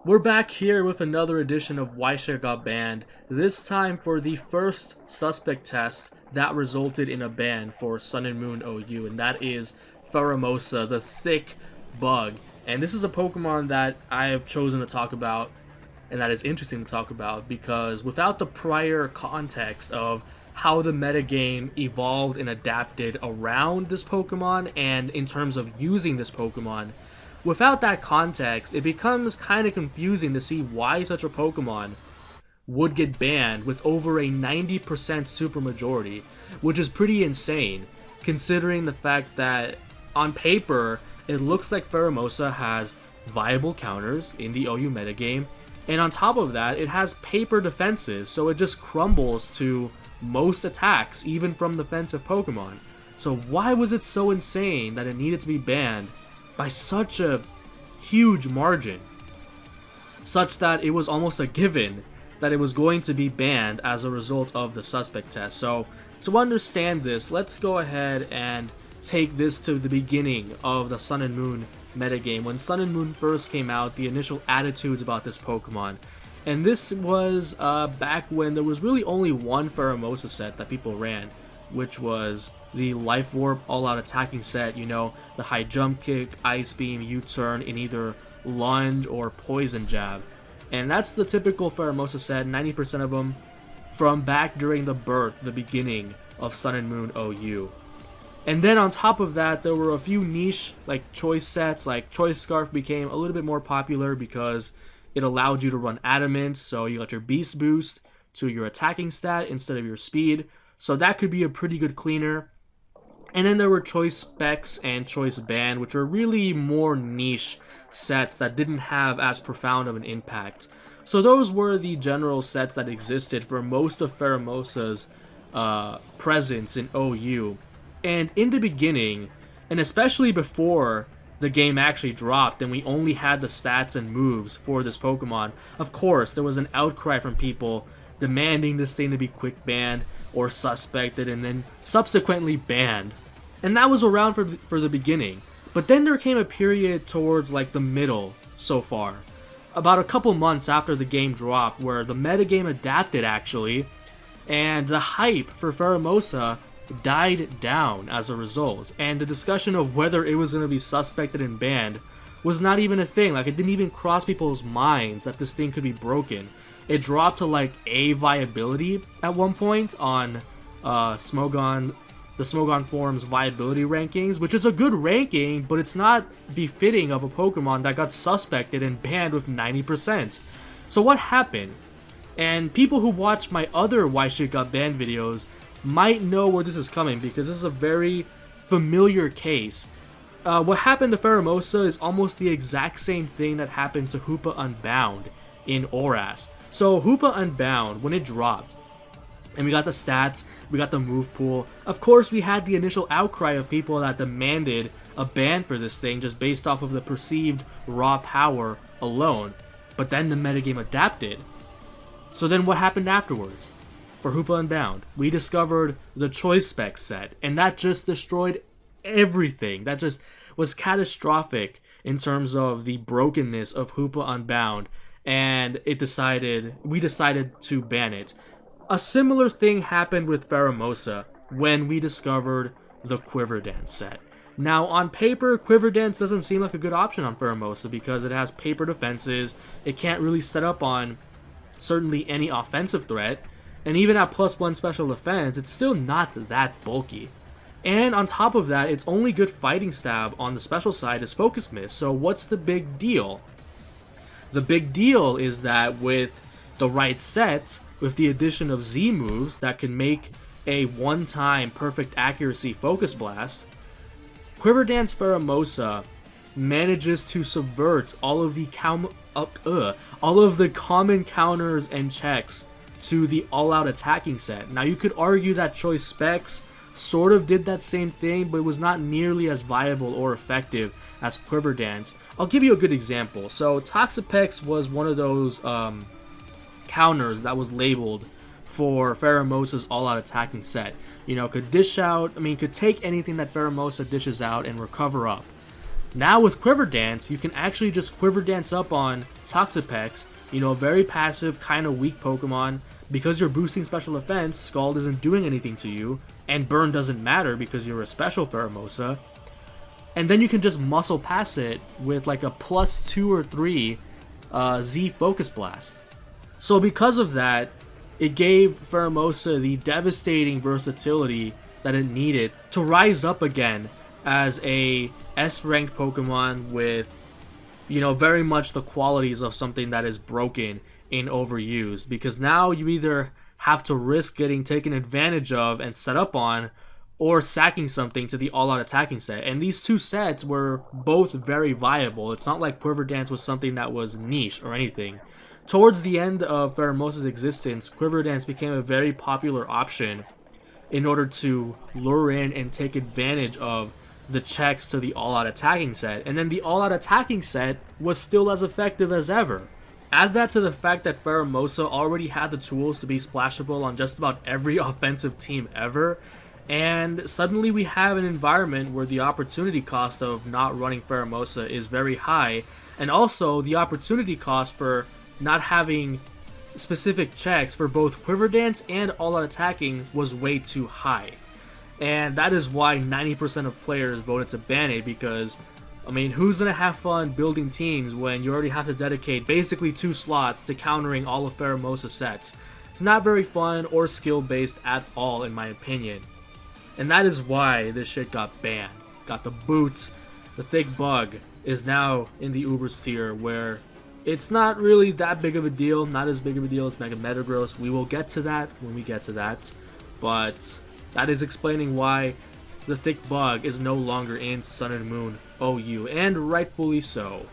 We're back here with another edition of Why Shit Got Banned, this time for the first suspect test that resulted in a ban for Sun and Moon OU, and that is Pheromosa, the thick bug. And this is a Pokemon that I have chosen to talk about, and that is interesting to talk about, because without the prior context of how the metagame evolved and adapted around this Pokemon, and in terms of using this Pokemon, without that context, it becomes kind of confusing to see why such a Pokemon would get banned with over a 90% supermajority, which is pretty insane, considering the fact that on paper, it looks like Pheromosa has viable counters in the OU metagame, and on top of that, it has paper defenses, so it just crumbles to most attacks, even from defensive Pokemon. So why was it so insane that it needed to be banned by such a huge margin, such that it was almost a given that it was going to be banned as a result of the suspect test? So to understand this, let's go ahead and take this to the beginning of the Sun and Moon metagame. When Sun and Moon first came out, the initial attitudes about this Pokemon, and this was back when there was really only one Pheromosa set that people ran, which was the Life Warp all-out attacking set, you know, the high jump kick, ice beam, U-turn in either lunge or poison jab. And that's the typical Pheromosa set, 90% of them from back during the beginning of Sun and Moon OU. And then on top of that, there were a few niche like choice sets, like Choice Scarf became a little bit more popular because it allowed you to run Adamant, so you got your Beast Boost to your attacking stat instead of your speed. So that could be a pretty good cleaner. And then there were Choice Specs and Choice Band, which are really more niche sets that didn't have as profound of an impact. So those were the general sets that existed for most of Pheromosa's presence in OU. And in the beginning, and especially before the game actually dropped and we only had the stats and moves for this Pokemon, of course, there was an outcry from people demanding this thing to be quick banned or suspected and then subsequently banned. And that was around for the beginning. But then there came a period towards like the middle so far, about a couple months after the game dropped, where the metagame adapted actually, and the hype for Pheromosa died down as a result, and the discussion of whether it was going to be suspected and banned was not even a thing. Like, it didn't even cross people's minds that this thing could be broken. It dropped to like A viability at one point on the Smogon Forum's viability rankings, which is a good ranking, but it's not befitting of a Pokemon that got suspected and banned with 90%. So what happened? And people who watch my other Why Shit Got Banned videos might know where this is coming, because this is a very familiar case. What happened to Pheromosa is almost the exact same thing that happened to Hoopa Unbound in ORAS. So Hoopa Unbound, when it dropped, and we got the stats, we got the move pool, of course we had the initial outcry of people that demanded a ban for this thing just based off of the perceived raw power alone. But then the metagame adapted. So then what happened afterwards? For Hoopa Unbound, we discovered the Choice Spec set, and that just destroyed everything. That just was catastrophic in terms of the brokenness of Hoopa Unbound, and we decided to ban it. A similar thing happened with Pheromosa when we discovered the Quiver Dance set. Now, on paper, Quiver Dance doesn't seem like a good option on Pheromosa because it has paper defenses, it can't really set up on certainly any offensive threat, and even at +1 special defense, it's still not that bulky. And on top of that, its only good fighting stab on the special side is Focus Miss, so what's the big deal? The big deal is that with the right set, with the addition of Z moves that can make a one-time perfect accuracy Focus Blast, Quiver Dance Pheromosa manages to subvert all of the common counters and checks to the all-out attacking set. Now, you could argue that Choice Specs sort of did that same thing, but it was not nearly as viable or effective as Quiver Dance. I'll give you a good example. So Toxapex was one of those counters that was labeled for Pheromosa's all-out attacking set. You know, could dish out, could take anything that Pheromosa dishes out and recover up. Now with Quiver Dance, you can actually just Quiver Dance up on Toxapex, you know, a very passive, kind of weak Pokemon. Because you're boosting special defense, Scald isn't doing anything to you, and Burn doesn't matter because you're a special Pheromosa. And then you can just muscle pass it with like a +2 or 3 Z Focus Blast. So because of that, it gave Pheromosa the devastating versatility that it needed to rise up again as a S-ranked Pokemon with, you know, very much the qualities of something that is broken in overused. Because now you either have to risk getting taken advantage of and set up on, or sacking something to the all-out attacking set. And these two sets were both very viable. It's not like Quiver Dance was something that was niche or anything. Towards the end of Pheromosa's existence, Quiver Dance became a very popular option in order to lure in and take advantage of the checks to the all-out attacking set. And then the all-out attacking set was still as effective as ever. Add that to the fact that Pheromosa already had the tools to be splashable on just about every offensive team ever, and suddenly we have an environment where the opportunity cost of not running Pheromosa is very high, and also the opportunity cost for not having specific checks for both Quiver Dance and all-out attacking was way too high. And that is why 90% of players voted to ban it, because, I mean, who's going to have fun building teams when you already have to dedicate basically 2 slots to countering all of Pheromosa sets? It's not very fun or skill-based at all, in my opinion. And that is why this shit got banned. Got the boot. The thick bug is now in the Ubers tier, where it's not really that big of a deal. Not as big of a deal as Mega Metagross. We will get to that when we get to that. But that is explaining why the thick bug is no longer in Sun and Moon OU, and rightfully so.